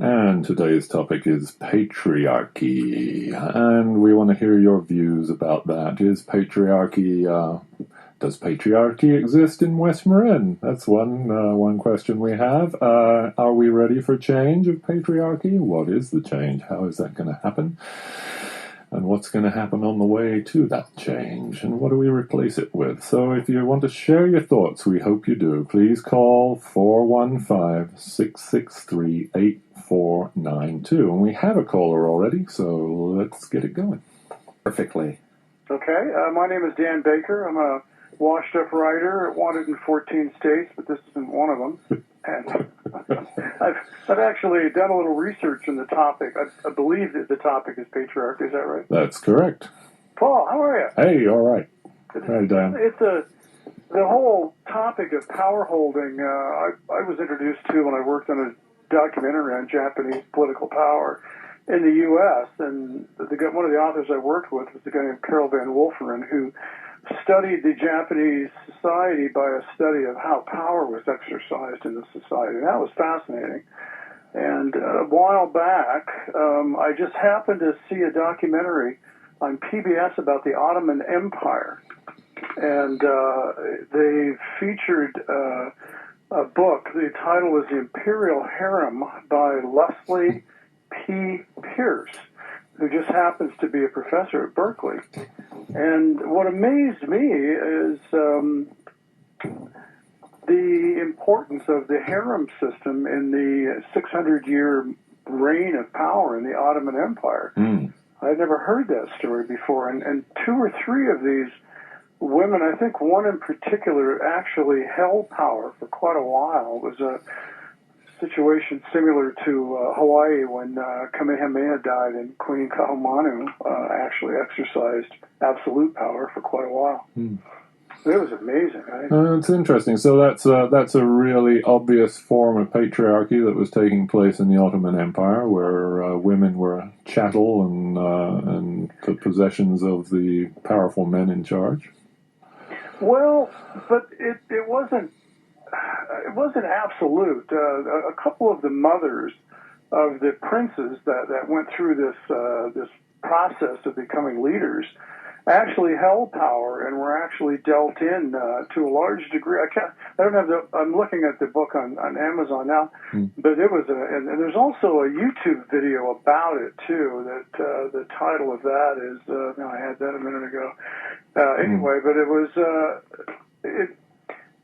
And today's topic is patriarchy, and we want to hear your views about that. Does patriarchy exist in West Marin? That's one question we have. Are we ready for change of patriarchy? What is the change? How is that going to happen? And what's going to happen on the way to that change? And what do we replace it with? So if you want to share your thoughts, we hope you do. Please call 415-663-8492. And we have a caller already, so let's get it going. Perfectly. Okay, my name is Dan Baker. I'm a washed-up writer, wanted in 14 states, but this isn't one of them. And I've actually done a little research on the topic. I believe that the topic is patriarchy. Is that right? That's correct. Paul, how are you? Hey, all right. Hey, Dan. It's the whole topic of power holding. I was introduced to when I worked on a documentary on Japanese political power in the U.S. And one of the authors I worked with was a guy named Carol Van Wolferen, who studied the Japanese society by a study of how power was exercised in the society. And that was fascinating. And a while back, I just happened to see a documentary on PBS about the Ottoman Empire. And they featured a book. The title was The Imperial Harem by Leslie P. Pierce, who just happens to be a professor at Berkeley. And what amazed me is the importance of the harem system in the 600-year reign of power in the Ottoman Empire. I'd never heard that story before. And two or three of these women, I think one in particular, actually held power for quite a while. It was a situation similar to Hawaii when Kamehameha died and Queen Kaahumanu actually exercised absolute power for quite a while. It was amazing. It's interesting. So that's a really obvious form of patriarchy that was taking place in the Ottoman Empire, where women were chattel and the possessions of the powerful men in charge. Well, but it wasn't absolute. A couple of the mothers of the princes that went through this process of becoming leaders actually held power and were actually dealt in to a large degree. I'm looking at the book on Amazon now, but it was and there's also a YouTube video about it too. That the title of that is I had that a minute ago. Anyway, but it was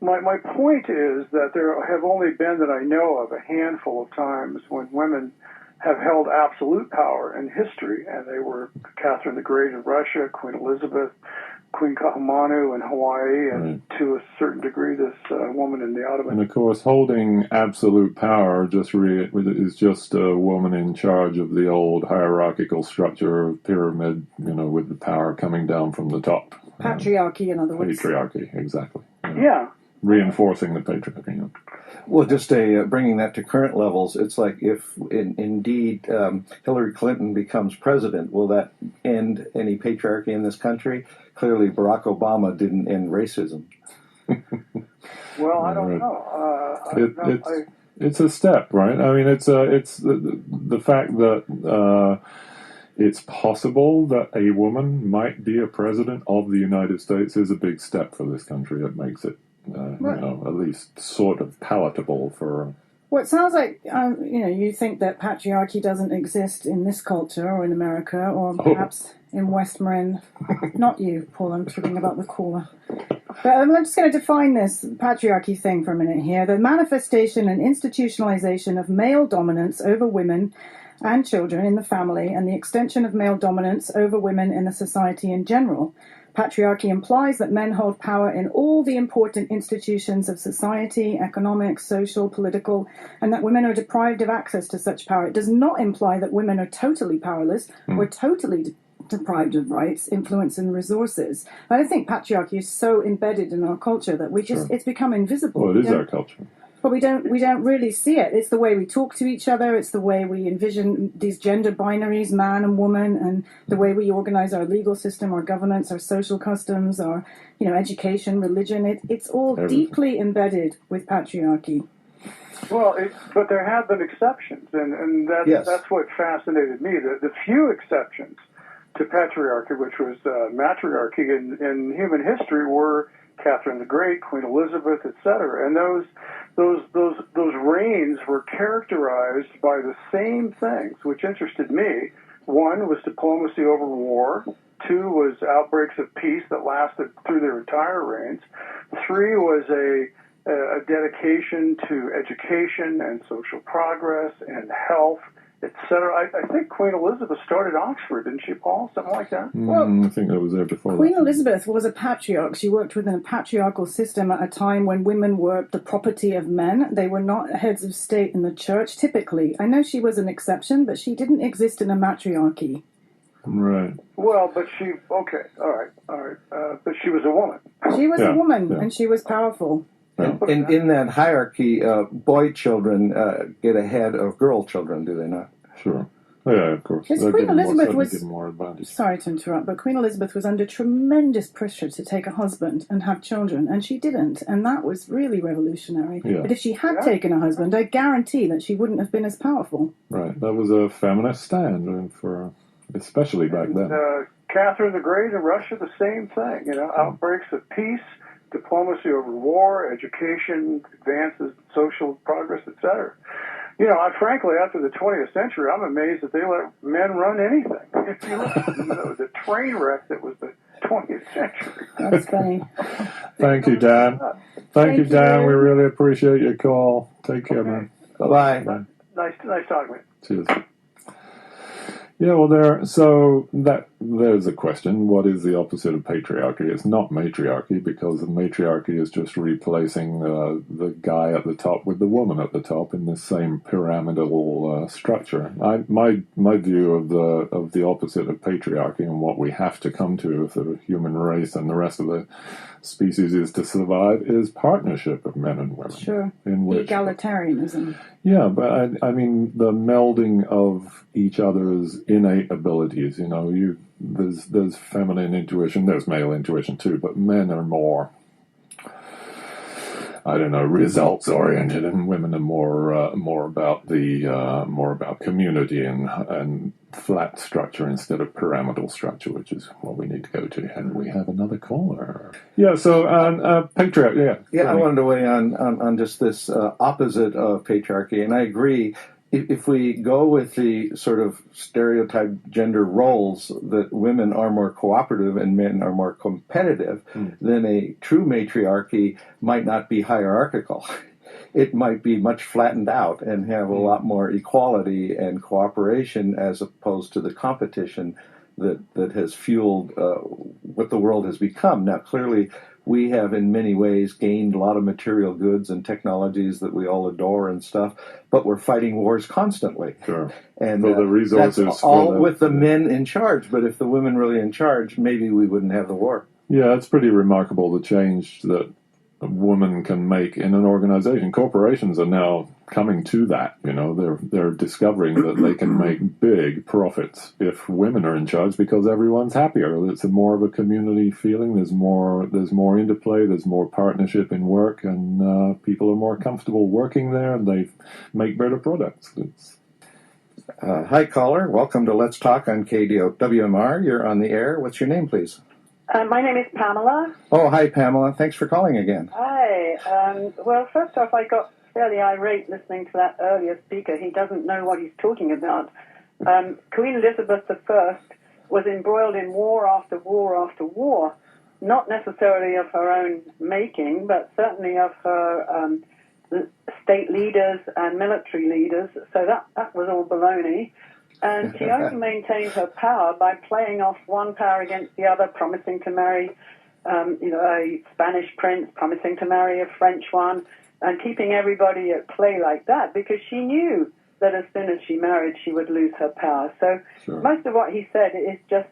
My point is that there have only been, that I know of, a handful of times when women have held absolute power in history, and they were Catherine the Great in Russia, Queen Elizabeth, Queen Kaahumanu in Hawaii, and to a certain degree this woman in the Ottoman. And of course, holding absolute power is just a woman in charge of the old hierarchical structure of pyramid, with the power coming down from the top. Patriarchy, in other words. Patriarchy, exactly. Yeah. Reinforcing the patriarchy. Well, just bringing that to current levels, it's like if indeed Hillary Clinton becomes president, will that end any patriarchy in this country? Clearly, Barack Obama didn't end racism. Well, I don't know. It's a step, right? I mean, it's the fact that it's possible that a woman might be a president of the United States is a big step for this country. It makes it at least sort of palatable for. Well, it sounds like you think that patriarchy doesn't exist in this culture or in America or perhaps in West Marin. Not you, Paul. I'm talking about the caller. But I'm just going to define this patriarchy thing for a minute here. The manifestation and institutionalization of male dominance over women and children in the family, and the extension of male dominance over women in the society in general. Patriarchy implies that men hold power in all the important institutions of society, economic, social, political, and that women are deprived of access to such power. It does not imply that women are totally powerless or totally deprived of rights, influence, and resources. I think patriarchy is so embedded in our culture that it's become invisible. Well, it is our culture. But we don't really see it. It's the way we talk to each other. It's the way we envision these gender binaries, man and woman, and the way we organize our legal system, our governance, our social customs, our education, religion. It's all deeply embedded with patriarchy. Well, but there have been exceptions, and that's what fascinated me. The few exceptions to patriarchy, which was matriarchy in human history, were Catherine the Great, Queen Elizabeth, etc. And those reigns were characterized by the same things, which interested me. One was diplomacy over war. Two was outbreaks of peace that lasted through their entire reigns. Three was a dedication to education and social progress and health, etc. I think Queen Elizabeth started Oxford, didn't she, Paul? Something like that? I think that was there before. Queen Elizabeth was a patriarch. She worked within a patriarchal system at a time when women were the property of men. They were not heads of state in the church, typically. I know she was an exception, but she didn't exist in a matriarchy. Right. Well, but all right. But she was a woman. She was a woman, and she was powerful. In that hierarchy, boy children get ahead of girl children, do they not? Sure. Yeah, of course. Queen Elizabeth was given more advantage. Sorry to interrupt, but Queen Elizabeth was under tremendous pressure to take a husband and have children, and she didn't, and that was really revolutionary. Yeah. But if she had taken a husband, I guarantee that she wouldn't have been as powerful. Right. That was a feminist stand especially back then. Catherine the Great in Russia, the same thing. Outbreaks of peace, diplomacy over war, education, advances, social progress, etc. Frankly, after the 20th century, I'm amazed that they let men run anything. If you look at the train wreck that was the 20th century. That's funny. Thank you, Dan. Thank you, Dan. We really appreciate your call. Take care, man. Bye-bye. Bye. Nice talking with you. Cheers. Yeah, well, there's a question. What is the opposite of patriarchy? It's not matriarchy, because the matriarchy is just replacing the guy at the top with the woman at the top in the same pyramidal structure. My view of the opposite of patriarchy and what we have to come to if the human race and the rest of the species is to survive is partnership of men and women. Sure. Egalitarianism. Yeah, but I mean the melding of each other's innate abilities. There's feminine intuition, there's male intuition too, but men are more, results oriented, and women are more about community and flat structure instead of pyramidal structure, which is what we need to go to. And we have another caller. Yeah. So patriarchy. Yeah. I wanted to weigh on just this opposite of patriarchy, and I agree. If we go with the sort of stereotyped gender roles that women are more cooperative and men are more competitive, then a true matriarchy might not be hierarchical. It might be much flattened out and have a lot more equality and cooperation as opposed to the competition that has fueled what the world has become. Now, clearly, we have in many ways gained a lot of material goods and technologies that we all adore and stuff, but we're fighting wars constantly. Sure. And the resources that's all with the men in charge, but if the women really in charge, maybe we wouldn't have the war. Yeah, it's pretty remarkable the change that a woman can make in an organization. Corporations are now coming to that. They're discovering that they can make big profits if women are in charge, because everyone's happier. It's more of a community feeling. There's more interplay. There's more partnership in work, and people are more comfortable working there, and they make better products. Hi, caller. Welcome to Let's Talk on KWMR. You're on the air. What's your name, please? My name is Pamela. Oh, hi, Pamela. Thanks for calling again. Hi. Well, first off, I got fairly irate listening to that earlier speaker. He doesn't know what he's talking about. Queen Elizabeth I was embroiled in war after war after war, not necessarily of her own making, but certainly of her state leaders and military leaders. So that was all baloney. And she only maintained her power by playing off one power against the other, promising to marry, a Spanish prince, promising to marry a French one, and keeping everybody at play like that, because she knew that as soon as she married, she would lose her power. So most of what he said is just,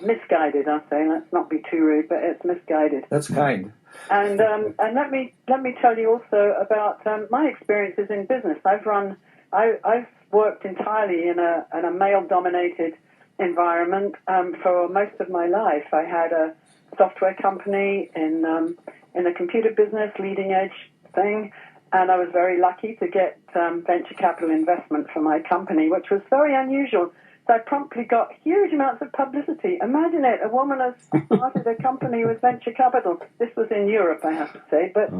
misguided. I say, let's not be too rude, but it's misguided. That's kind. And let me tell you also about my experiences in business. I've worked entirely in a male-dominated environment for most of my life. I had a software company in the computer business, leading-edge thing, and I was very lucky to get venture capital investment for my company, which was very unusual. So I promptly got huge amounts of publicity. Imagine it, a woman has started a company with venture capital. This was in Europe, I have to say, but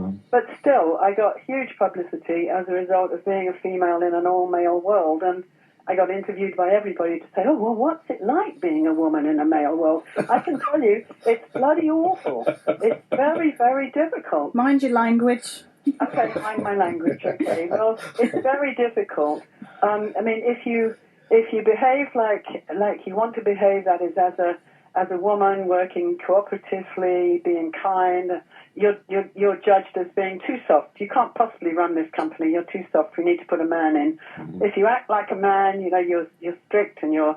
still, I got huge publicity as a result of being a female in an all-male world, and I got interviewed by everybody to say, oh, well, what's it like being a woman in a male world? I can tell you, it's bloody awful. It's very, very difficult. Mind your language. Okay, mind my language, okay. Well, it's very difficult. I mean, if you behave like you want to behave, that is as a woman working cooperatively, being kind, you're judged as being too soft. You can't possibly run this company. You're too soft. We need to put a man in. Mm-hmm. If you act like a man, you're strict and you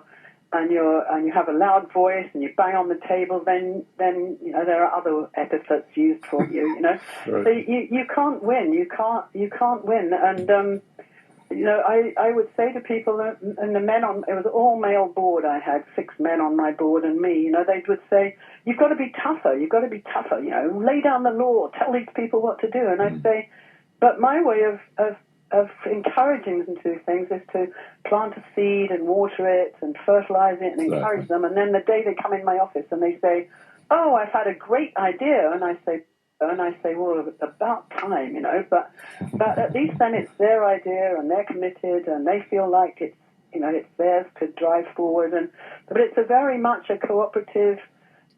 have a loud voice and you bang on the table, then there are other epithets used for you. Right. So you can't win. You can't win. And I would say to people, and the men it was all male board. I had 6 men on my board and me. They would say, "You've got to be tougher. You've got to be tougher. Lay down the law. Tell these people what to do." And I'd say, but my way of encouraging them to do things is to plant a seed and water it and fertilize it and encourage them. And then the day they come in my office and they say, "Oh, I've had a great idea," and I say, well, it's about time, but at least then it's their idea and they're committed and they feel like it's theirs to drive forward. But it's a very much a cooperative,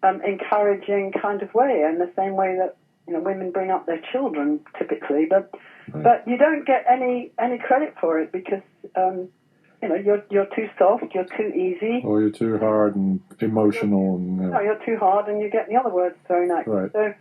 encouraging kind of way, in the same way that women bring up their children typically. But you don't get any credit for it because you're too soft, you're too easy, or you're too hard and emotional, No, you're too hard, and you get the other words thrown at you. Right. So.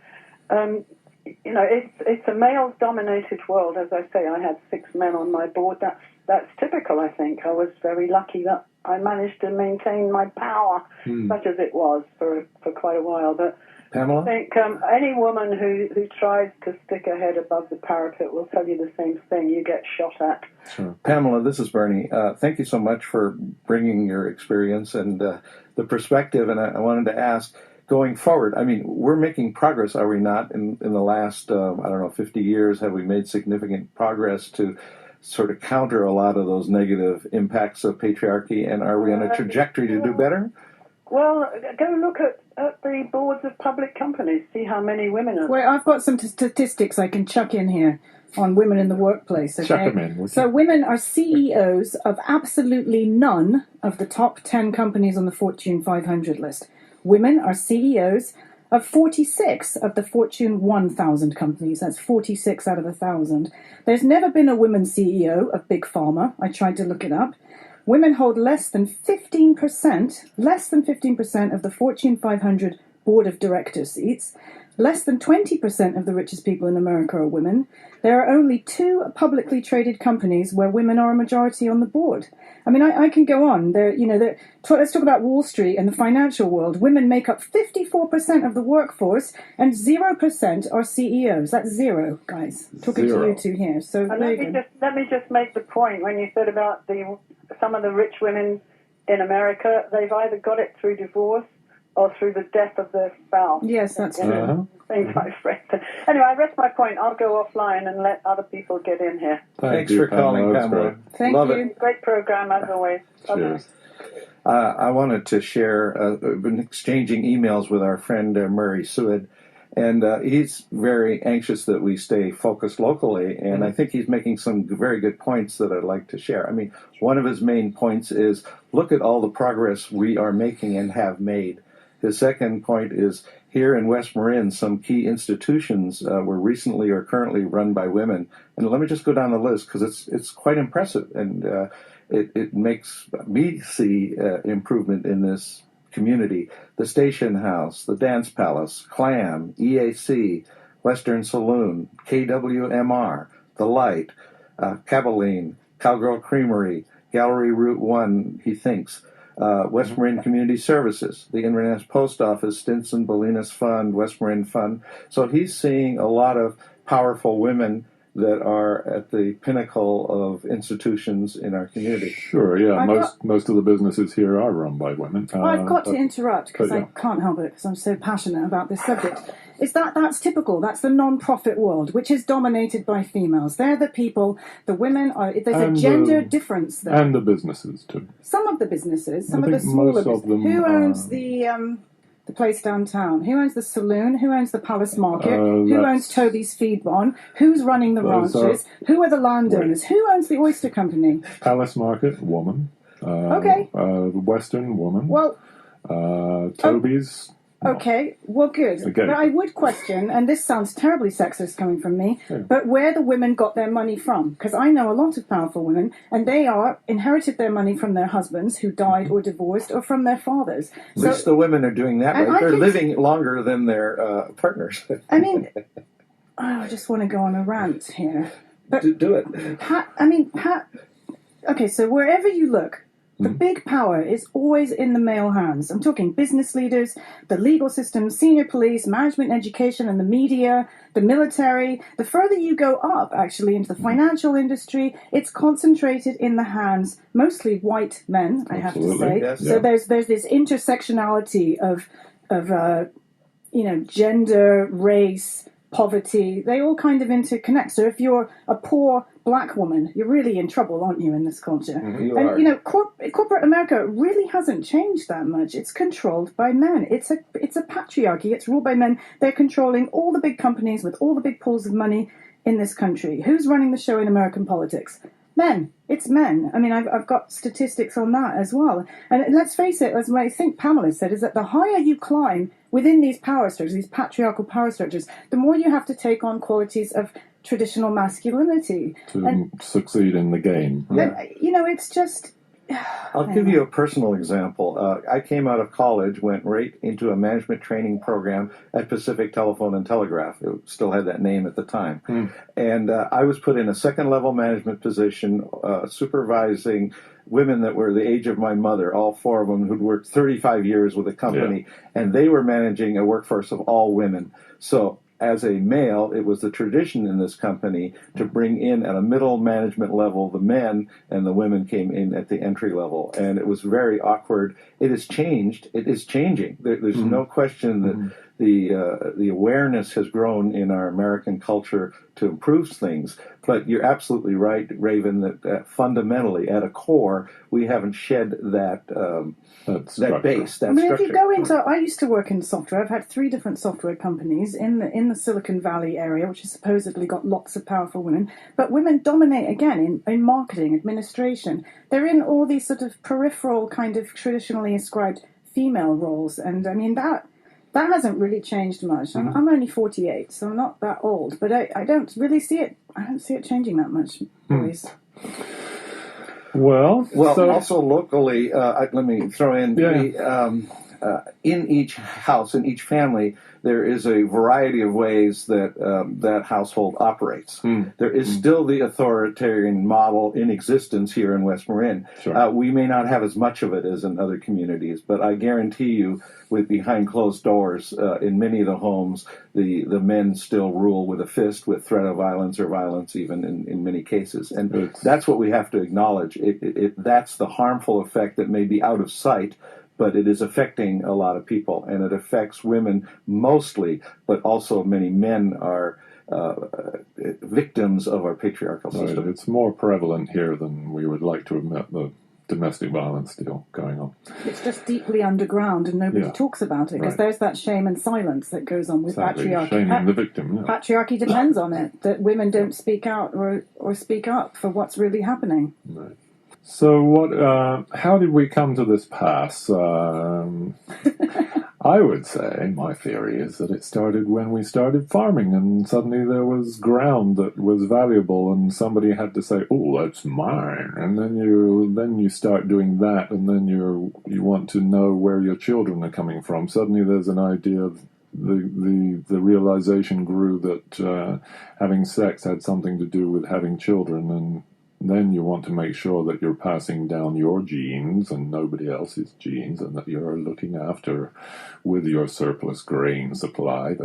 It's a male-dominated world. As I say, I had 6 men on my board. That's typical, I think. I was very lucky that I managed to maintain my power, such as it was, for quite a while. But Pamela? I think any woman who tries to stick her head above the parapet will tell you the same thing. You get shot at. Sure. Pamela, this is Bernie. Thank you so much for bringing your experience and the perspective. And I wanted to ask, going forward, I mean, we're making progress, are we not? In the last, 50 years, have we made significant progress to sort of counter a lot of those negative impacts of patriarchy? And are we on a trajectory to do better? Well, go look at the boards of public companies. See how many women are. Well, I've got some statistics I can chuck in here on women in the workplace. Okay? Chuck them in. So women are CEOs of absolutely none of the top 10 companies on the Fortune 500 list. Women are CEOs of 46 of the Fortune 1000 companies. That's 46 out of 1,000. There's never been a woman CEO of Big Pharma. I tried to look it up. Women hold less than 15% of the Fortune 500 board of directors seats. Less than 20% of the richest people in America are women. There are only 2 publicly traded companies where women are a majority on the board. I mean, I can go on. Let's talk about Wall Street and the financial world. Women make up 54% of the workforce, and 0% are CEOs. That's 0, guys. Talking to you two here. So let me just make the point when you said about some of the rich women in America. They've either got it through divorce or through the death of their spouse. Yes, that's true. Things I've read. Anyway, I rest my point. I'll go offline and let other people get in here. Thanks for calling, Pamela. Thank Love you. It. Great program, as always. Cheers. I wanted to share, been exchanging emails with our friend Murray Seward, and he's very anxious that we stay focused locally, and I think he's making some very good points that I'd like to share. I mean, one of his main points is, look at all the progress we are making and have made. His second point is, here in West Marin, some key institutions were recently or currently run by women. And let me just go down the list, because it's quite impressive, and it makes me see improvement in this community. The Station House, the Dance Palace, CLAM, EAC, Western Saloon, KWMR, The Light, Cabaline, Cowgirl Creamery, Gallery Route 1, he thinks, West Marin Community Services, the Inverness Post Office, Stinson Bolinas Fund, West Marin Fund. So he's seeing a lot of powerful women that are at the pinnacle of institutions in our community. Sure, yeah. Most of the businesses here are run by women. I've got to interrupt because I can't help it because I'm so passionate about this subject. That's typical. That's the non-profit world, which is dominated by females. They're the people. The women are. There's a gender difference there. And the businesses too. Some of the businesses, some of the smaller businesses. Who owns the place downtown? Who owns the saloon? Who owns the Palace Market? Who owns Toby's Feed Barn? Who's running the ranches? Who are the landowners? Who owns the oyster company? Palace Market, woman. Okay. Western, woman. Well, Toby's. Okay, well, good. But I would question, and this sounds terribly sexist coming from me, but where the women got their money from. Because I know a lot of powerful women, and they inherited their money from their husbands who died or divorced, or from their fathers. At least the women are doing that right. They're living longer than their partners. I mean, I just want to go on a rant here. But do it. Pat, okay, so wherever you look, the big power is always in the male hands. I'm talking business leaders, the legal system, senior police, management, education, and the media, the military. The further you go up, actually, into the financial industry, it's concentrated in the hands, mostly white men, I have to say. Yes. So there's this intersectionality of gender, race, poverty. They all kind of interconnect. So if you're a poor black woman, you're really in trouble, aren't you, in this culture? Corporate America really hasn't changed that much. It's controlled by men. It's a patriarchy. It's ruled by men. They're controlling all the big companies with all the big pools of money in this country. Who's running the show in American politics? Men. It's men. I mean, I've got statistics on that as well. And let's face it, as I think Pamela said, is that the higher you climb within these power structures, these patriarchal power structures, the more you have to take on qualities of traditional masculinity to succeed in the game. And, it's just... I'll give you a personal example. I came out of college, went right into a management training program at Pacific Telephone and Telegraph. It still had that name at the time. And I was put in a second-level management position, supervising women that were the age of my mother, all four of them who'd worked 35 years with a company, and they were managing a workforce of all women. So as a male, it was the tradition in this company to bring in at a middle management level the men, and the women came in at the entry level. And it was very awkward. It has changed. It is changing. There's no question that the awareness has grown in our American culture to improve things. But you're absolutely right, Raven, that fundamentally, at a core, we haven't shed that base, that structure. If you go into, I used to work in software. I've had 3 different software companies in the Silicon Valley area, which has supposedly got lots of powerful women. But women dominate again in marketing, administration. They're in all these sort of peripheral, kind of traditionally ascribed female roles, and I mean that hasn't really changed much. I'm only 48, so I'm not that old, but I don't really see it. I don't see it changing that much, boys. Well, so also locally, let me throw in in each house, in each family, there is a variety of ways that that household operates. There is still the authoritarian model in existence here in West Marin. Sure. We may not have as much of it as in other communities, but I guarantee you, with behind closed doors, in many of the homes, the men still rule with a fist, with threat of violence or violence even in many cases. And that's what we have to acknowledge. That's the harmful effect that may be out of sight, but it is affecting a lot of people, and it affects women mostly, but also many men are victims of our patriarchal system. Right. It's more prevalent here than we would like to admit, the domestic violence deal going on. It's just deeply underground, and nobody talks about it, because there's that shame and silence that goes on with patriarchy. Shaming the victim. Patriarchy depends on it, that women don't speak out or speak up for what's really happening. Right. So how did we come to this pass? I would say, my theory is that it started when we started farming, and suddenly there was ground that was valuable, and somebody had to say, "Oh, that's mine." And then you start doing that, and then you want to know where your children are coming from. Suddenly there's an idea of the realization grew that having sex had something to do with having children, and then you want to make sure that you're passing down your genes and nobody else's genes, and that you're looking after, with your surplus grain supply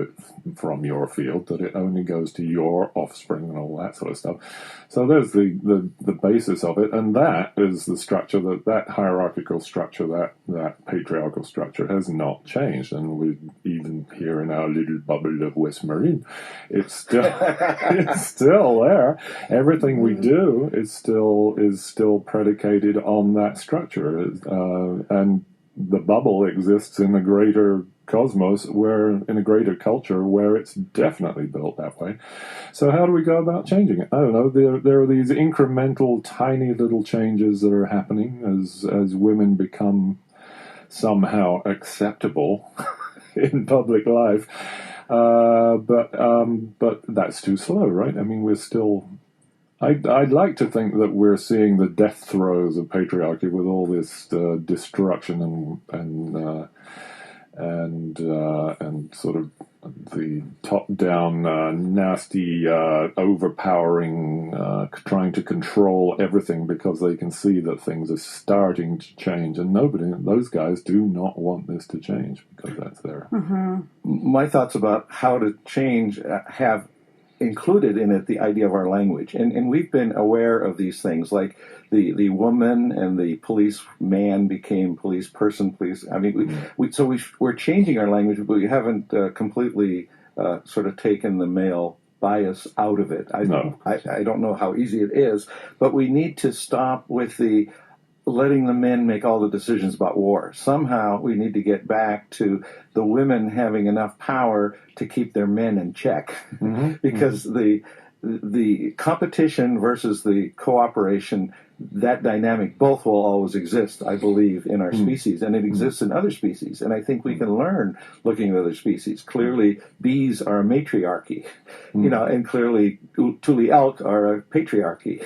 from your field, that it only goes to your offspring and all that sort of stuff. So there's the basis of it, and that is the structure, that hierarchical structure, that patriarchal structure has not changed. And we, even here in our little bubble of West Marine, it's still it's still there. Everything we do is still predicated on that structure, and the bubble exists in a greater cosmos, in a greater culture where it's definitely built that way. So how do we go about changing it? I don't know. There are these incremental, tiny little changes that are happening as women become somehow acceptable in public life. But that's too slow, right? I mean, we're still. I'd like to think that we're seeing the death throes of patriarchy with all this destruction and sort of the top-down, nasty, overpowering, trying to control everything because they can see that things are starting to change, and those guys do not want this to change because that's their. Mm-hmm. My thoughts about how to change have included in it the idea of our language, and we've been aware of these things, like the woman and the police man became police person, police. I mean, we're changing our language, but we haven't completely sort of taken the male bias out of it. I don't know how easy it is, but we need to stop with the letting the men make all the decisions about war. Somehow we need to get back to the women having enough power to keep their men in check, because the competition versus the cooperation, that dynamic, both will always exist, I believe, in our species, and it exists in other species. And I think we can learn looking at other species. Clearly, bees are a matriarchy, and clearly tule elk are a patriarchy.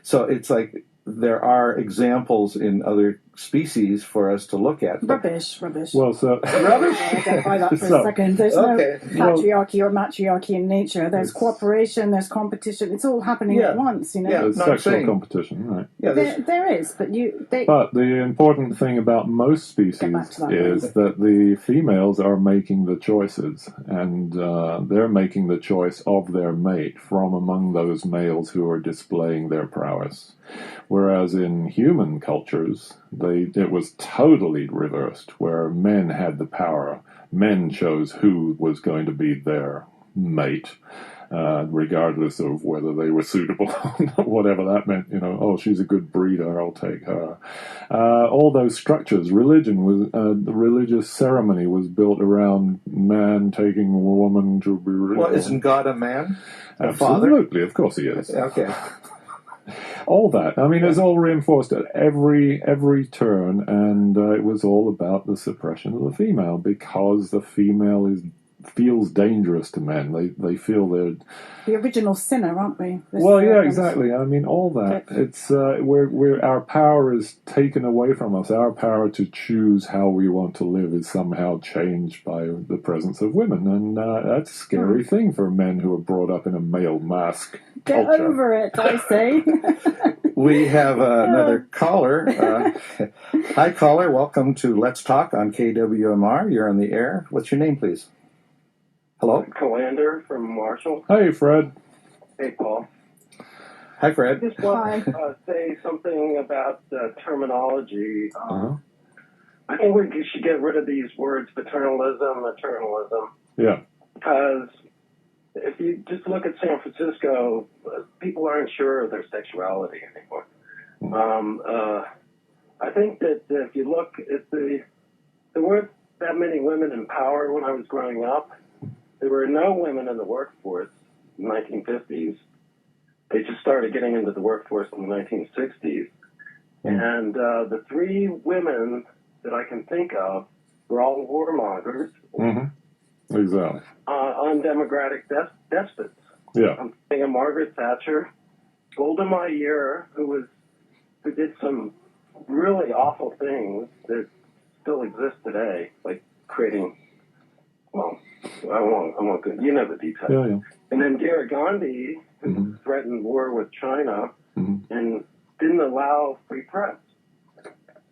So it's like there are examples in other species for us to look at. Rubbish. Well, so Rubbish. I don't buy that for a second. There's no patriarchy or matriarchy in nature. There's cooperation, there's competition. It's all happening at once, There's sexual competition, right? Yeah, there is, but But the important thing about most species is that the females are making the choices, and they're making the choice of their mate from among those males who are displaying their prowess. Whereas in human cultures, it was totally reversed, where men had the power. Men chose who was going to be their mate, regardless of whether they were suitable, whatever that meant. Oh, she's a good breeder, I'll take her. All those structures, the religious ceremony was built around man taking a woman to be. Well, isn't God a man? Absolutely, of course he is. Okay. All that. I mean, it's all reinforced at every turn, and it was all about the suppression of the female, because the female feels dangerous to men. They feel they're the original sinner, aren't we? Exactly. I mean, all that. It's our power is taken away from us. Our power to choose how we want to live is somehow changed by the presence of women, and that's a scary thing for men who are brought up in a male mask culture. Get over it, I say. We have another caller. Hi, caller. Welcome to Let's Talk on KWMR. You're on the air. What's your name, please? Hello? Colander from Marshall. Hey, Fred. Hey, Paul. Hi, Fred. I just want to say something about terminology. I think we should get rid of these words, paternalism, maternalism. Yeah. Because if you just look at San Francisco, people aren't sure of their sexuality anymore. I think that if you look at there weren't that many women in power when I was growing up. There were no women in the workforce in the 1950s. They just started getting into the workforce in the 1960s. And the three women that I can think of were all warmongers. Exactly. Undemocratic despots. Yeah. I'm thinking of Margaret Thatcher, Golda Meir, who did some really awful things that still exist today, like creating, I won't go, you know the details. Yeah. And then Indira Gandhi, who threatened war with China, and didn't allow free press.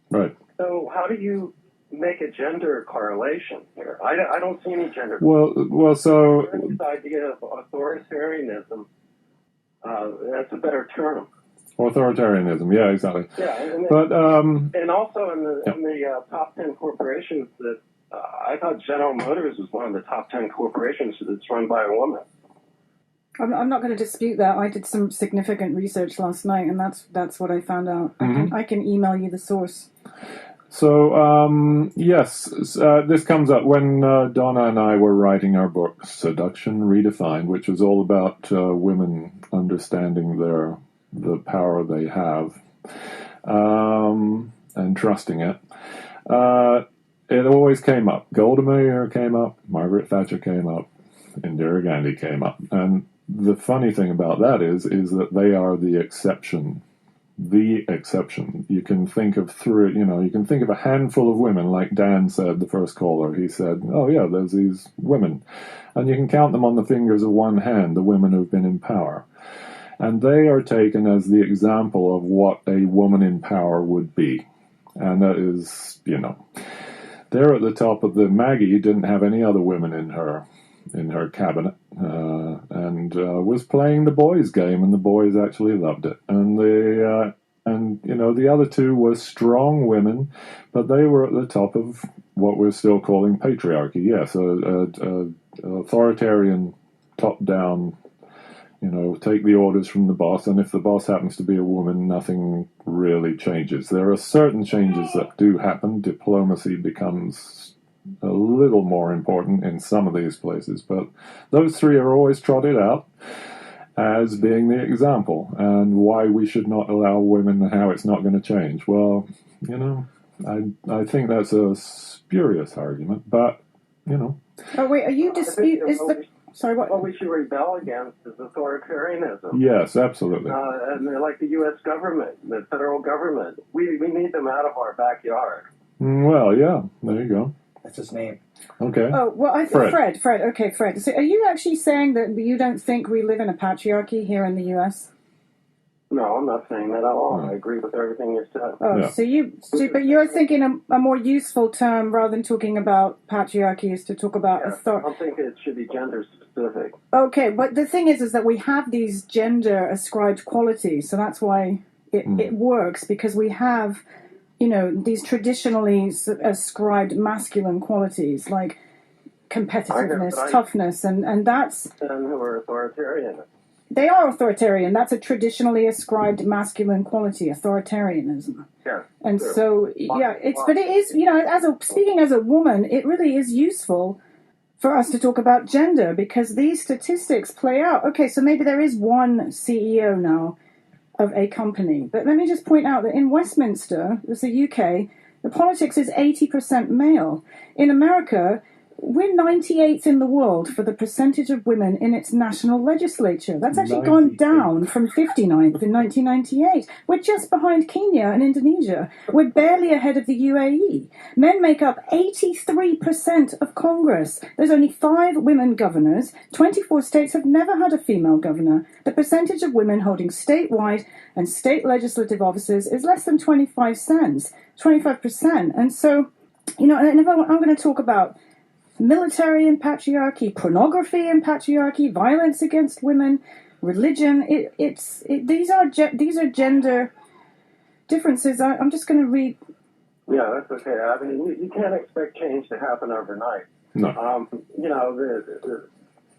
Right. So how do you make a gender correlation here? I don't see any gender. Well, so This idea of authoritarianism, that's a better term. Authoritarianism, yeah, exactly. Yeah, and also in the top 10 corporations that I thought General Motors was one of the top 10 corporations that's run by a woman. I'm not going to dispute that. I did some significant research last night, and that's what I found out. I can email you the source. So, yes, this comes up when Donna and I were writing our book, Seduction Redefined, which was all about women understanding the power they have and trusting it. It always came up. Golda Meir came up, Margaret Thatcher came up, Indira Gandhi came up. And the funny thing about that is that they are the exception. The exception. You can think of you can think of a handful of women, like Dan said, the first caller. He said, oh yeah, there's these women. And you can count them on the fingers of one hand, the women who've been in power. And they are taken as the example of what a woman in power would be. And that is, they're at the top of the Maggie didn't have any other women in her cabinet, and was playing the boys' game, and the boys actually loved it. And the other two were strong women, but they were at the top of what we're still calling patriarchy. Yes, authoritarian, top-down. Take the orders from the boss, and if the boss happens to be a woman, nothing really changes. There are certain changes that do happen. Diplomacy becomes a little more important in some of these places, but those three are always trotted out as being the example, and why we should not allow women and how it's not going to change. Well, I think that's a spurious argument, but, Oh, wait, are you Sorry, what? What we should rebel against is authoritarianism. Yes, absolutely. And they're like the U.S. government, the federal government. We need them out of our backyard. Well, yeah, there you go. That's his name. Okay. Oh, well, Fred. Okay, Fred. So are you actually saying that you don't think we live in a patriarchy here in the U.S.? No, I'm not saying that at all. I agree with everything you said. Oh, yeah. But you're thinking a more useful term rather than talking about patriarchy is to talk about authority. I think it should be gender specific. Okay, but the thing is that we have these gender ascribed qualities, so that's why it works, because we have, these traditionally ascribed masculine qualities like competitiveness, toughness, and that's. And who are authoritarian. They are authoritarian. That's a traditionally ascribed masculine quality, authoritarianism. Yeah. And so, but it is, speaking as a woman, it really is useful for us to talk about gender, because these statistics play out. Okay, so maybe there is one CEO now of a company. But let me just point out that in Westminster, it's the UK, the politics is 80% male. In America, we're 98th in the world for the percentage of women in its national legislature. That's actually gone down from 59th in 1998. We're just behind Kenya and Indonesia. We're barely ahead of the UAE. Men make up 83% of Congress. There's only 5 women governors. 24 states have never had a female governor. The percentage of women holding statewide and state legislative offices is less than 25%. And so, I'm going to talk about military and patriarchy, pornography and patriarchy, violence against women, religion. These are gender differences. I'm just going to read. Yeah, that's okay. I mean, you can't expect change to happen overnight. No.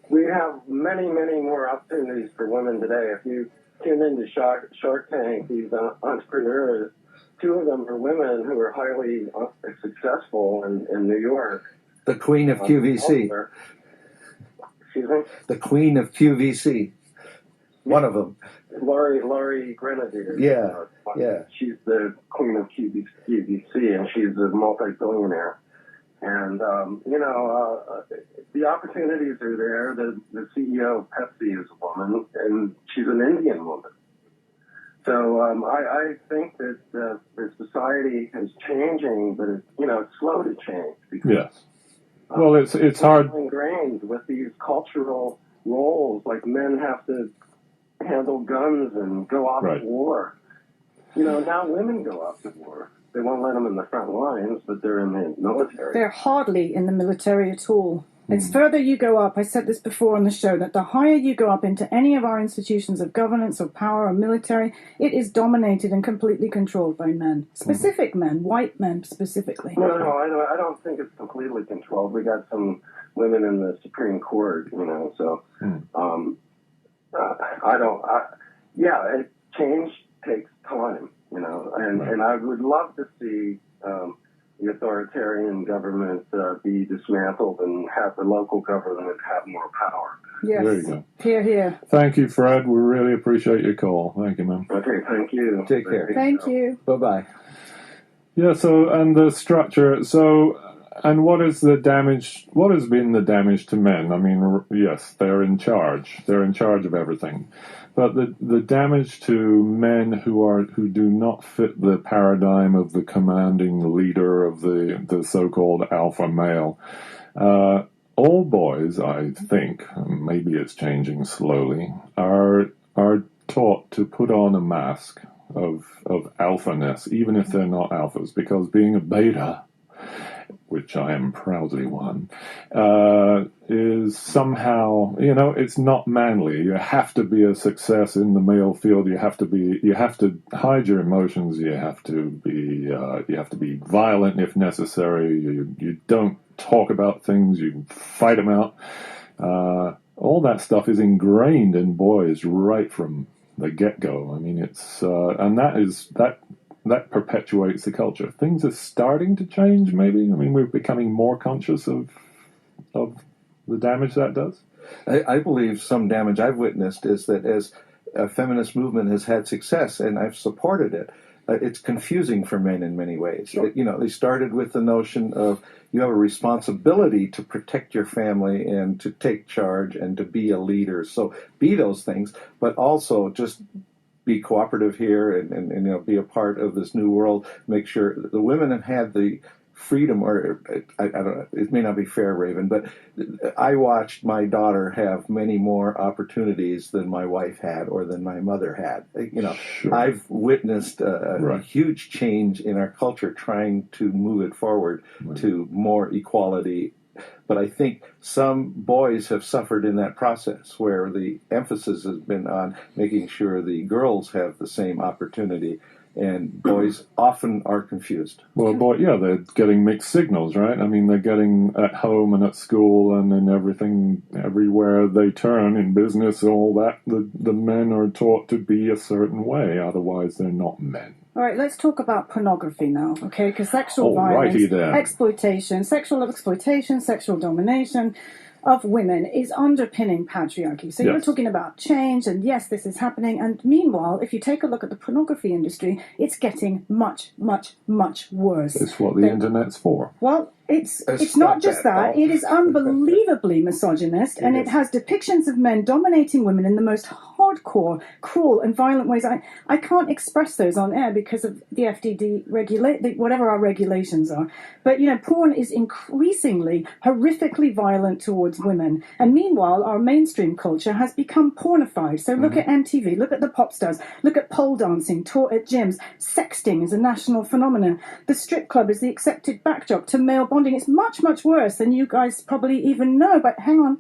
We have many, many more opportunities for women today. If you tune into Shark Tank, these entrepreneurs, 2 of them are women who are highly successful in New York. The queen of QVC. Excuse me? The queen of QVC. One of them. Laurie Grenadier. Yeah. She's the queen of QVC, and she's a multi-billionaire. And, the opportunities are there. The CEO of Pepsi is a woman, and she's an Indian woman. So I think that the society is changing, but it's slow to change. Because, yes. Well, it's hard. Ingrained with these cultural roles, like men have to handle guns and go off Right. to war. You know, now women go off to war. They won't let them in the front lines, but they're in the military. They're hardly in the military at all. It's further you go up, I said this before on the show, that the higher you go up into any of our institutions of governance or power or military, it is dominated and completely controlled by men. Specific men, white men specifically. No, I don't think it's completely controlled. We got some women in the Supreme Court, you know, so change takes time, you know, and I would love to see the authoritarian government be dismantled and have the local government have more power. Yes. There you go. Hear, hear. Thank you, Fred. We really appreciate your call. Thank you, man. Okay, thank you. Take care. Thank you. Bye-bye. Yeah, so, and the structure, so, and what is the damage, what has been the damage to men? I mean, yes, they're in charge. They're in charge of everything. But the damage to men who do not fit the paradigm of the commanding leader of the so-called alpha male, all boys, I think, maybe it's changing slowly, are taught to put on a mask of alphaness, even if they're not alphas, because being a beta, which I am proudly one, is somehow, you know, it's not manly. You have to be a success in the male field. You have to hide your emotions. You have to be violent if necessary. You don't talk about things. You fight them out. All that stuff is ingrained in boys right from the get-go. I mean, it's and that perpetuates the culture. Things are starting to change, maybe. I mean, we're becoming more conscious of the damage that does. I believe some damage I've witnessed is that as a feminist movement has had success, and I've supported it, it's confusing for men in many ways. Sure. You know, they started with the notion of you have a responsibility to protect your family and to take charge and to be a leader. So be those things, but also just be cooperative here and you know, be a part of this new world. Make sure the women have had the freedom, or I don't know, it may not be fair, Raven, but I watched my daughter have many more opportunities than my wife had or than my mother had. You know, Sure. I've witnessed a Right. huge change in our culture trying to move it forward to more equality. But I think some boys have suffered in that process where the emphasis has been on making sure the girls have the same opportunity, and boys often are confused. Well, they're getting mixed signals, right? I mean, they're getting at home and at school and in everything, everywhere they turn in business, all that, the men are taught to be a certain way, otherwise they're not men. All right, let's talk about pornography now, okay? Because sexual Alrighty violence, then. sexual exploitation, sexual domination of women is underpinning patriarchy. So you're Yes. talking about change, and yes, this is happening. And meanwhile, if you take a look at the pornography industry, it's getting much, much, much worse. It's what the internet's for. Well, it's It's not not just that, that. Paul. It is unbelievably misogynist, and it has depictions of men dominating women in the most hardcore, cruel, and violent ways. I can't express those on air because of the FDD whatever our regulations are. But you know, porn is increasingly horrifically violent towards women, and meanwhile, our mainstream culture has become pornified. So look at MTV, look at the pop stars, look at pole dancing, taught at gyms. Sexting is a national phenomenon. The strip club is the accepted backdrop to male bonding. It's much, much worse than you guys probably even know. But hang on.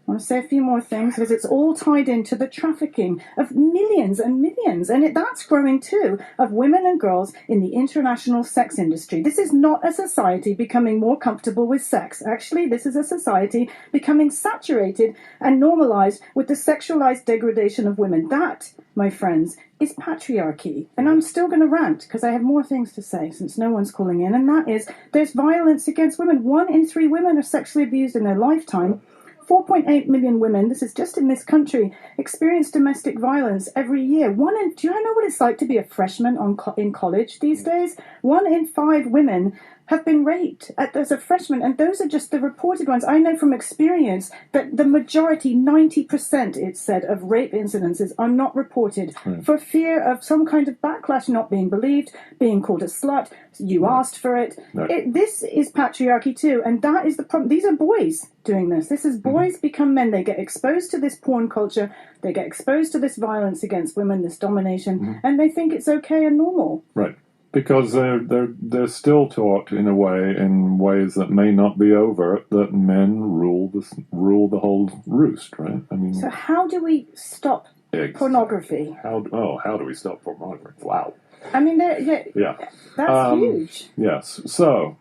I want to say a few more things because it's all tied into the trafficking of millions and millions, and that's growing too, of women and girls in the international sex industry. This is not a society becoming more comfortable with sex. Actually, this is a society becoming saturated and normalized with the sexualized degradation of women. That, my friends, is patriarchy. And I'm still going to rant because I have more things to say since no one's calling in, and that is there's violence against women. 1 in 3 women are sexually abused in their lifetime. 4.8 million women, this is just in this country, experience domestic violence every year. Do you know what it's like to be a freshman in college these days? 1 in 5 women have been raped as a freshman, and those are just the reported ones. I know from experience that the majority, 90%, it's said, of rape incidences are not reported for fear of some kind of backlash, not being believed, being called a slut, you asked for it. This is patriarchy too, and that is the problem. These are boys doing this. This is boys become men. They get exposed to this porn culture, they get exposed to this violence against women, this domination, and they think it's okay and normal. Right. Because they're still taught in ways that may not be overt, that men rule the whole roost, right? I mean, so how do we stop pornography? How do we stop pornography? Wow. I mean, that's huge. Yes. So,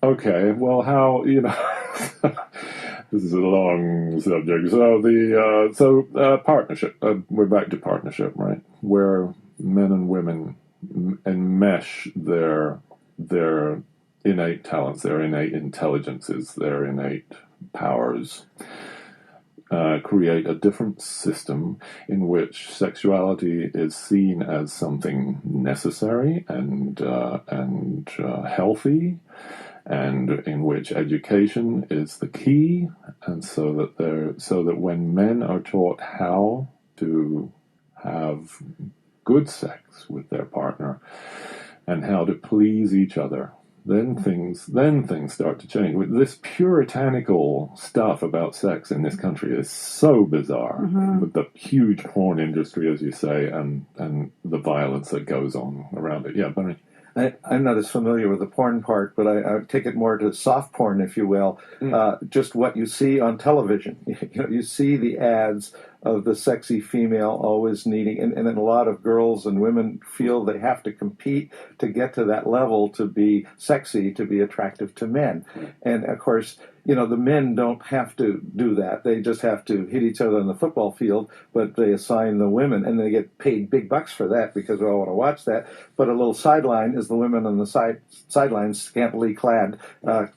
okay. Well, how this is a long subject. So partnership. We're back to partnership, right? Where men and women enmesh their innate talents, their innate intelligences, their innate powers, create a different system in which sexuality is seen as something necessary and healthy, and in which education is the key, and so that when men are taught how to have good sex with their partner and how to please each other, then things start to change. This puritanical stuff about sex in this country is so bizarre, with the huge porn industry, as you say, and the violence that goes on around it. Yeah, Bernie. I'm not as familiar with the porn part, but I take it more to soft porn, if you will. Just what you see on television. You see the ads of the sexy female always needing, and then a lot of girls and women feel they have to compete to get to that level to be sexy, to be attractive to men. And of course, the men don't have to do that. They just have to hit each other on the football field, but they assign the women, and they get paid big bucks for that because we all want to watch that. But a little sideline is the women on the sidelines, scantily clad,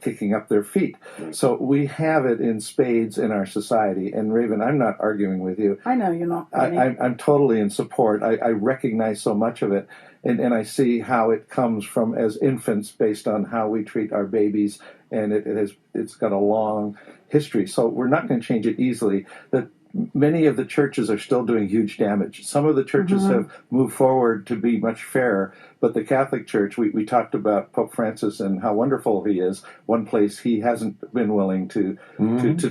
kicking up their feet. So we have it in spades in our society. And Raven, I'm not arguing with you. I know you're not. I'm totally in support. I recognize so much of it. And I see how it comes from as infants based on how we treat our babies, and it's got a long history. So we're not going to change it easily. That many of the churches are still doing huge damage. Some of the churches have moved forward to be much fairer, but the Catholic Church, we talked about Pope Francis and how wonderful he is. One place he hasn't been willing to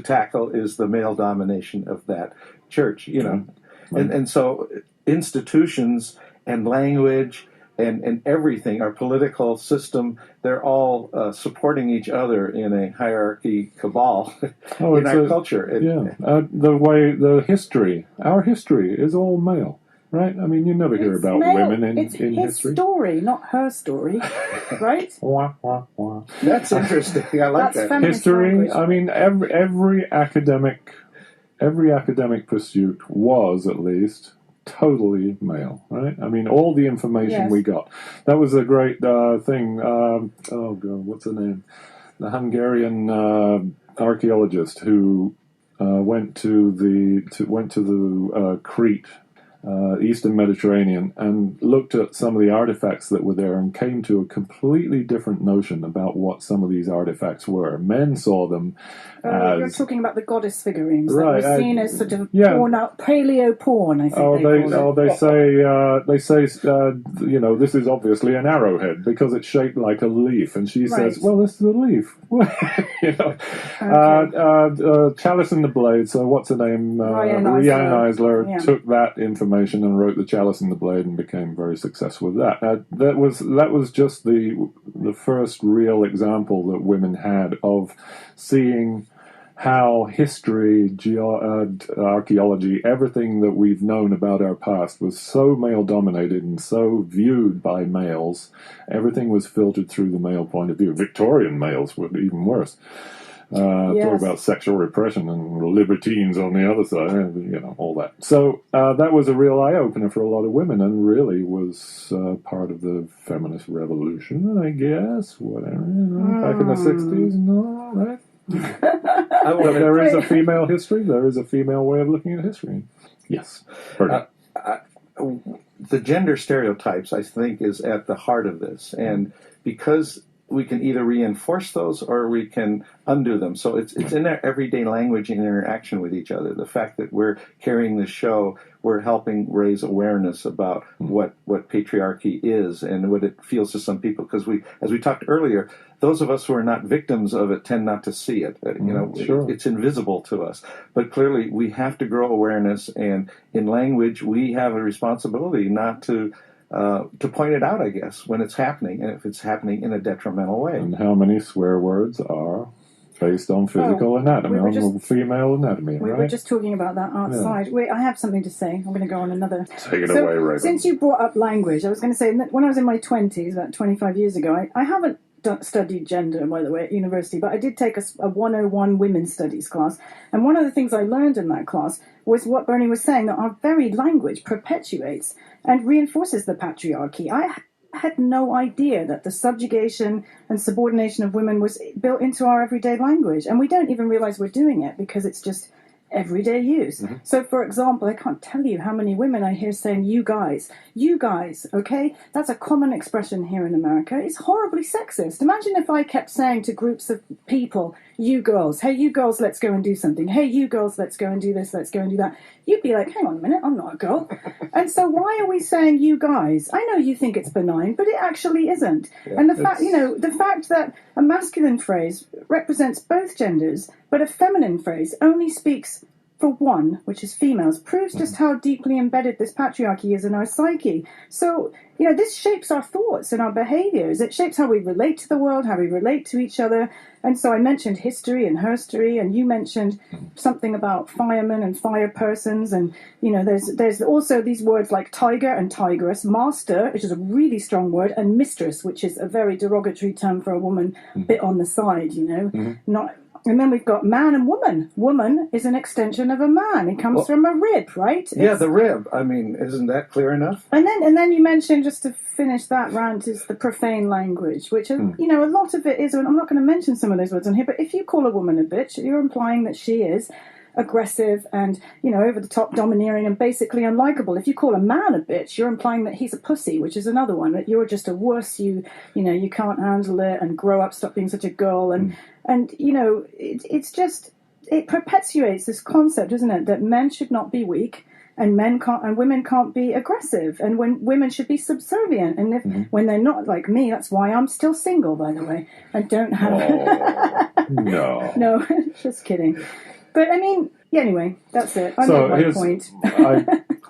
tackle is the male domination of that church. And so institutions and language and everything, our political system, they're all supporting each other in a hierarchy cabal in our culture. Our history is all male, right? I mean, you never hear about women in history. It's his story, not her story, right? That's interesting. I like that. History, language. I mean, every academic pursuit was, at least, totally male, right? I mean, all the information we got. That was a great thing. Oh God, what's her name? The Hungarian archaeologist who went to the Crete, Eastern Mediterranean, and looked at some of the artifacts that were there and came to a completely different notion about what some of these artifacts were. Men saw them as... You're talking about the goddess figurines that Right, were seen as sort of porn out, paleo porn, I think they say this is obviously an arrowhead because it's shaped like a leaf, and she says, well, this is a leaf. Chalice and the Blade, so what's her name? Riane Eisler took that information and wrote The Chalice and the Blade and became very successful with that. That was just the first real example that women had of seeing how history, archaeology, everything that we've known about our past was so male-dominated and so viewed by males. Everything was filtered through the male point of view. Victorian males were even worse. Talk about sexual repression and libertines on the other side, all that. So that was a real eye-opener for a lot of women, and really was part of the feminist revolution, I guess, whatever, back in the 60s and all, right? But there is a female history, there is a female way of looking at history. Yes. The gender stereotypes, I think, is at the heart of this, and because we can either reinforce those or we can undo them. So it's in our everyday language and interaction with each other. The fact that we're carrying this show, we're helping raise awareness about what patriarchy is and what it feels to some people. Because as we talked earlier, those of us who are not victims of it tend not to see it. Sure. It's invisible to us. But clearly, we have to grow awareness, and in language, we have a responsibility not to point it out, I guess, when it's happening, and if it's happening in a detrimental way. And how many swear words are based on physical anatomy, on female anatomy, We right? were just talking about that outside. Yeah. Wait, I have something to say. I'm going to go on another. Take it away, Raven. Since you brought up language, I was going to say that when I was in my 20s, about 25 years ago, I haven't studied gender, by the way, at university, but I did take a 101 women's studies class. And one of the things I learned in that class was what Bernie was saying, that our very language perpetuates and reinforces the patriarchy. I had no idea that the subjugation and subordination of women was built into our everyday language. And we don't even realize we're doing it because it's just everyday use. Mm-hmm. So, for example, I can't tell you how many women I hear saying, you guys, okay? That's a common expression here in America. It's horribly sexist. Imagine if I kept saying to groups of people, you girls, hey, you girls, let's go and do something. Hey, you girls, let's go and do this, let's go and do that. You'd be like, hang on a minute, I'm not a girl. And so why are we saying you guys? I know you think it's benign, but it actually isn't. Yeah, and the fact that a masculine phrase represents both genders, but a feminine phrase only speaks for one, which is females, proves just how deeply embedded this patriarchy is in our psyche. So, this shapes our thoughts and our behaviors. It shapes how we relate to the world, how we relate to each other. And so I mentioned history and herstory, and you mentioned something about firemen and fire persons. And, there's also these words like tiger and tigress, master, which is a really strong word, and mistress, which is a very derogatory term for a woman, bit on the side, not... And then we've got man and woman. Woman is an extension of a man. It comes from a rib, right? The rib. I mean, isn't that clear enough? And then you mentioned, just to finish that rant, is the profane language, which is, a lot of it is, and I'm not going to mention some of those words on here, but if you call a woman a bitch, you're implying that she is aggressive and, over the top, domineering and basically unlikable. If you call a man a bitch, you're implying that he's a pussy, which is another one, that you're just a wuss, you can't handle it, and grow up, stop being such a girl. And it's just, it perpetuates this concept, isn't it, that men should not be weak and women can't be aggressive, and when women should be subservient, and when they're not, like me, that's why I'm still single, by the way. I don't have no, just kidding. But I mean, anyway, that's it. I made my point. I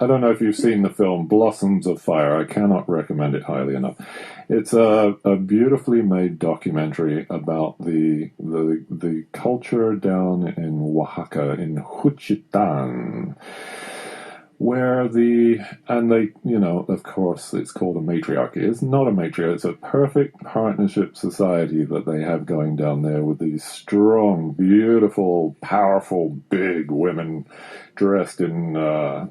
don't know if you've seen the film Blossoms of Fire. I cannot recommend it highly enough. It's a beautifully made documentary about the culture down in Oaxaca, in Juchitán, where of course, it's called a matriarchy. It's not a matriarchy. It's a perfect partnership society that they have going down there, with these strong, beautiful, powerful, big women dressed in the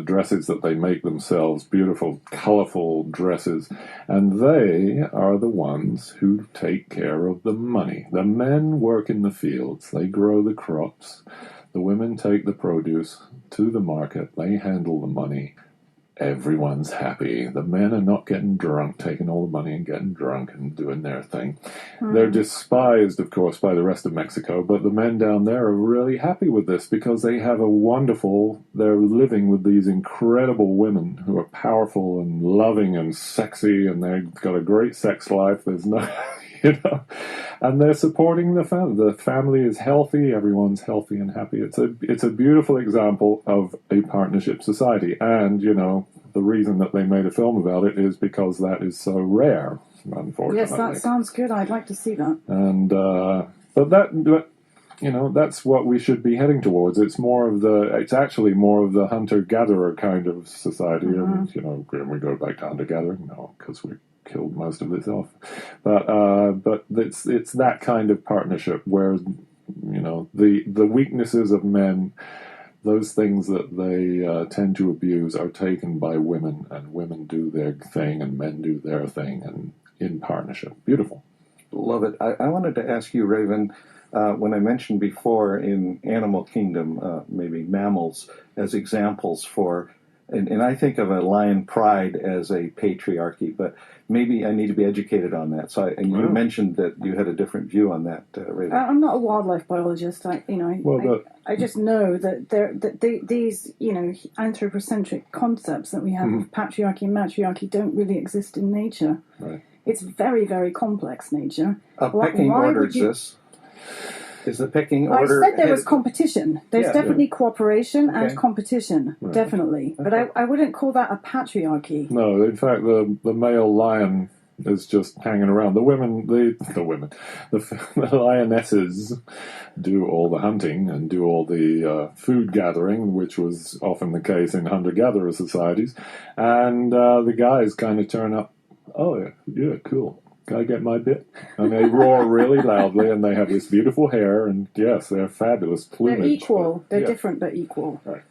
dresses that they make themselves, beautiful, colorful dresses, and they are the ones who take care of the money. The men work in the fields. They grow the crops. The women take the produce to the market. They handle the money. Everyone's happy. The men are not getting drunk, taking all the money and getting drunk and doing their thing. They're despised, of course, by the rest of Mexico, but the men down there are really happy with this because they have they're living with these incredible women who are powerful and loving and sexy, and they've got a great sex life. There's no... and they're supporting the family. The family is healthy. Everyone's healthy and happy. It's a beautiful example of a partnership society. And, the reason that they made a film about it is because that is so rare, unfortunately. Yes, that sounds good. I'd like to see that. And, that's what we should be heading towards. It's actually more of the hunter-gatherer kind of society. And, can we go back to hunter-gathering? No, because we killed most of this off, but it's that kind of partnership where the weaknesses of men, those things that they tend to abuse, are taken by women, and women do their thing and men do their thing, and in partnership. Beautiful. Love it. I wanted to ask you, Raven, when I mentioned before in animal kingdom, maybe mammals as examples for And I think of a lion pride as a patriarchy, but maybe I need to be educated on that. And you mentioned that you had a different view on that, Rita. I'm not a wildlife biologist. I just know that these anthropocentric concepts that we have of patriarchy and matriarchy don't really exist in nature. Right. It's very, very complex nature. A pecking order exists. Is the pecking order... I said there was competition. There's definitely cooperation and competition, definitely. But I wouldn't call that a patriarchy. No, in fact, the male lion is just hanging around. The lionesses do all the hunting and do all the food gathering, which was often the case in hunter-gatherer societies. And the guys kind of turn up, oh, yeah, cool. Can I get my bit? And they roar really loudly, and they have this beautiful hair, and yes, they're fabulous plumage. They're equal. They're different, but equal. Right.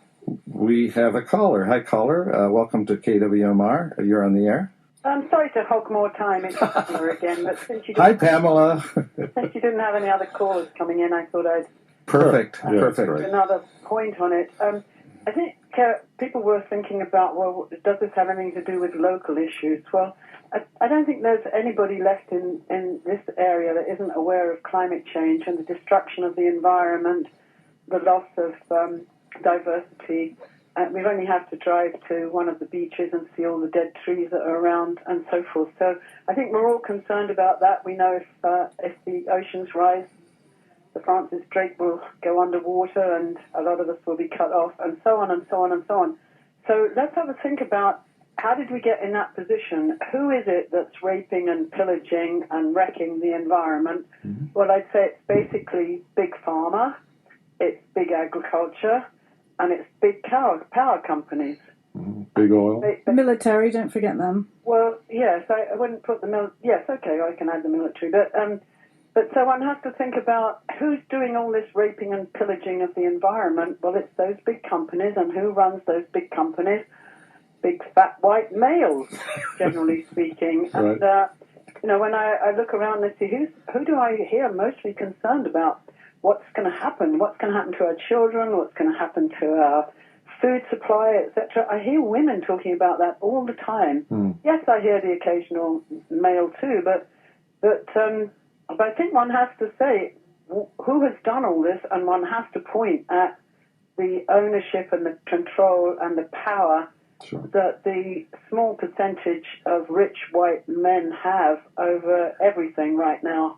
We have a caller. Hi, caller. Welcome to KWMR. You're on the air. I'm sorry to hog more time into Pamela again, but since you Hi, Pamela. since you didn't have any other callers coming in, I thought I'd Perfect. put another point on it. I think people were thinking about, well, does this have anything to do with local issues? Well, I don't think there's anybody left in this area that isn't aware of climate change and the destruction of the environment, the loss of diversity. We only have to drive to one of the beaches and see all the dead trees that are around and so forth. So I think we're all concerned about that. We know if the oceans rise, the Francis Drake will go underwater and a lot of us will be cut off, and so on and so on and so on. So let's have a think about, how did we get in that position? Who is it that's raping and pillaging and wrecking the environment? Mm-hmm. Well, I'd say it's basically big pharma, it's big agriculture, and it's big power companies. Mm-hmm. Big oil. Military, don't forget them. Well, yes, I wouldn't put the military. Yes, okay, I can add the military. But so one has to think about who's doing all this raping and pillaging of the environment. Well, it's those big companies, and who runs those big companies? Big fat white males, generally speaking. Right. And when I look around and see who do I hear mostly concerned about what's going to happen? What's going to happen to our children? What's going to happen to our food supply, etc.? I hear women talking about that all the time. Mm. Yes, I hear the occasional male too, but I think one has to say who has done all this, and one has to point at the ownership and the control and the power that the small percentage of rich white men have over everything right now.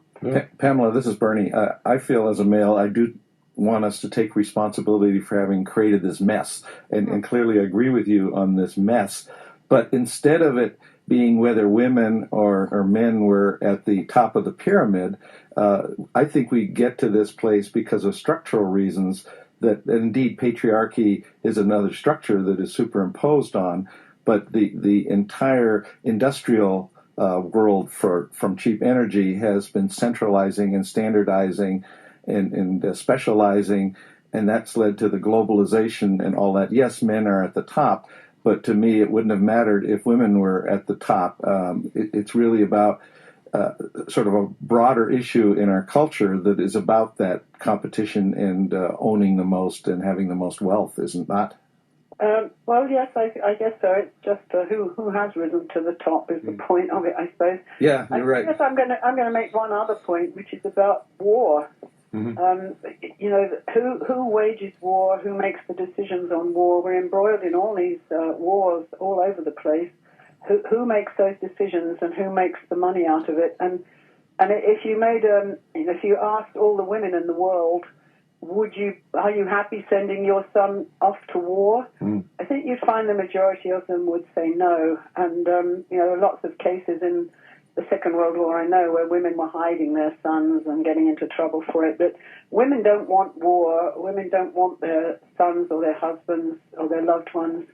Pamela, this is Bernie. I feel as a male, I do want us to take responsibility for having created this mess, and clearly agree with you on this mess. But instead of it being whether women or men were at the top of the pyramid, I think we get to this place because of structural reasons, that indeed patriarchy is another structure that is superimposed on, but the entire industrial world from cheap energy has been centralizing and standardizing and specializing, and that's led to the globalization and all that. Yes, men are at the top, but to me it wouldn't have mattered if women were at the top. It's really about sort of a broader issue in our culture that is about that competition and owning the most and having the most wealth, isn't that? Well, yes, I guess so. It's just who has risen to the top is the point of it, I suppose. Yeah, you're right. I guess I'm going to make one other point, which is about war. Mm-hmm. Who wages war? Who makes the decisions on war? We're embroiled in all these wars all over the place. Who makes those decisions and who makes the money out of it? And if you made if you asked all the women in the world, are you happy sending your son off to war? Mm. I think you'd find the majority of them would say no. And lots of cases in the Second World War, I know, where women were hiding their sons and getting into trouble for it. But women don't want war. Women don't want their sons or their husbands or their loved ones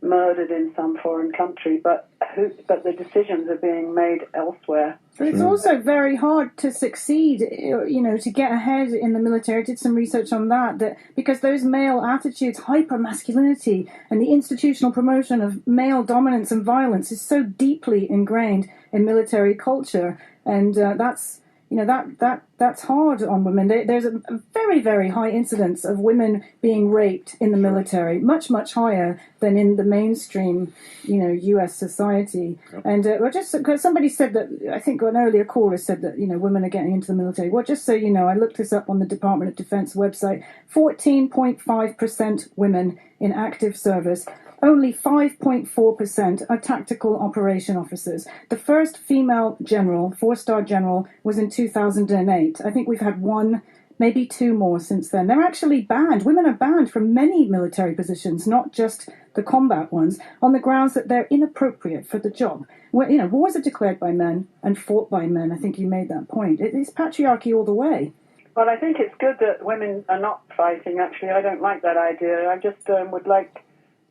murdered in some foreign country, but the decisions are being made elsewhere. But it's also very hard to succeed, to get ahead in the military. I did some research on that because those male attitudes, hyper-masculinity, and the institutional promotion of male dominance and violence is so deeply ingrained in military culture, and that's that's hard on women. There's a very, very high incidence of women being raped in the military, much, much higher than in the mainstream, U.S. society. Yep. And just because somebody said that, I think an earlier caller said that, women are getting into the military. Well, just so you know, I looked this up on the Department of Defense website. 14.5% women in active service. Only 5.4% are tactical operation officers. The first female general, 4-star general, was in 2008. I think we've had one, maybe two more since then. They're actually banned. Women are banned from many military positions, not just the combat ones, on the grounds that they're inappropriate for the job. Wars are declared by men and fought by men. I think you made that point. It is patriarchy all the way. Well, I think it's good that women are not fighting, actually. I don't like that idea. I just would like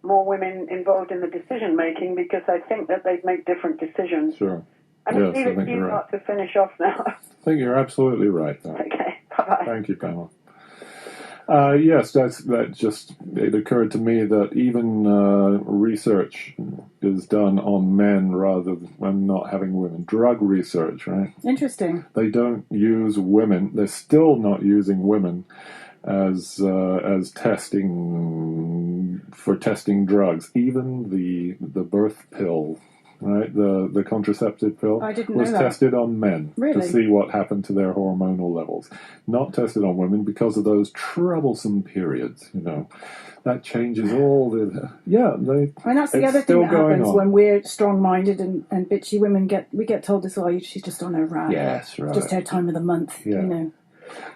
more women involved in the decision-making, because I think that they'd make different decisions. Sure. And yes, leave it to you not to finish off now. I think you're absolutely right. Okay, bye-bye. Thank you, Pamela. Yes, it occurred to me that even research is done on men rather than not having women. Drug research, right? Interesting. They don't use women. They're still not using women as testing drugs. Even the birth pill, right? The contraceptive pill was tested on men to see what happened to their hormonal levels. Not tested on women because of those troublesome periods. That changes all the and that's the other thing that happens when we're strong-minded and bitchy women get told this. Oh, she's just on her rag. Yes, right. Just her time of the month. Yeah.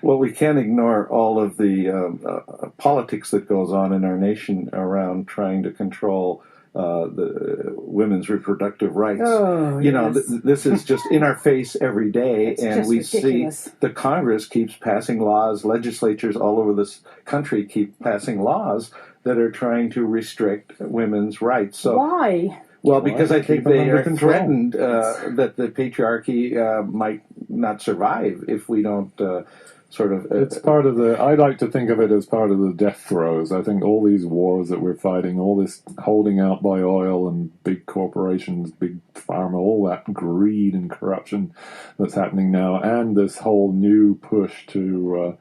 Well, we can't ignore all of the politics that goes on in our nation around trying to control the women's reproductive rights. Oh, this is just in our face every day, and we ridiculous. See the Congress keeps passing laws, legislatures all over this country keep passing laws that are trying to restrict women's rights. So why? Well, because I think they are threatened that the patriarchy might not survive if we don't It's part of I like to think of it as part of the death throes. I think all these wars that we're fighting, all this holding out by oil and big corporations, big pharma, all that greed and corruption that's happening now, and this whole new push to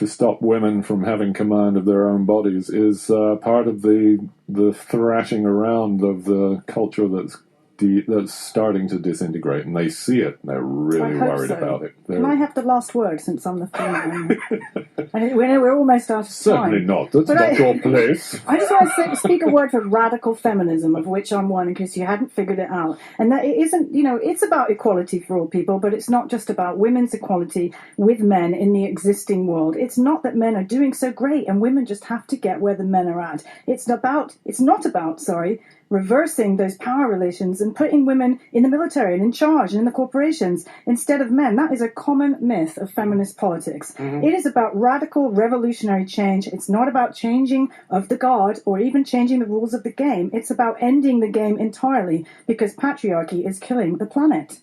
stop women from having command of their own bodies is part of the thrashing around of the culture that's starting to disintegrate, and they see it, and they're really worried about it. Can I have the last word, since I'm the female? We're almost out of time. Certainly not. That's not your place. I just want to speak a word for radical feminism, of which I'm one, in case you hadn't figured it out. And that it isn't, it's about equality for all people, but it's not just about women's equality with men in the existing world. It's not that men are doing so great, and women just have to get where the men are at. It's not about reversing those power relations and putting women in the military and in charge and in the corporations instead of men. That is a common myth of feminist politics. Mm-hmm. It is about radical revolutionary change. It's not about changing of the guard or even changing the rules of the game. It's about ending the game entirely, because patriarchy is killing the planet.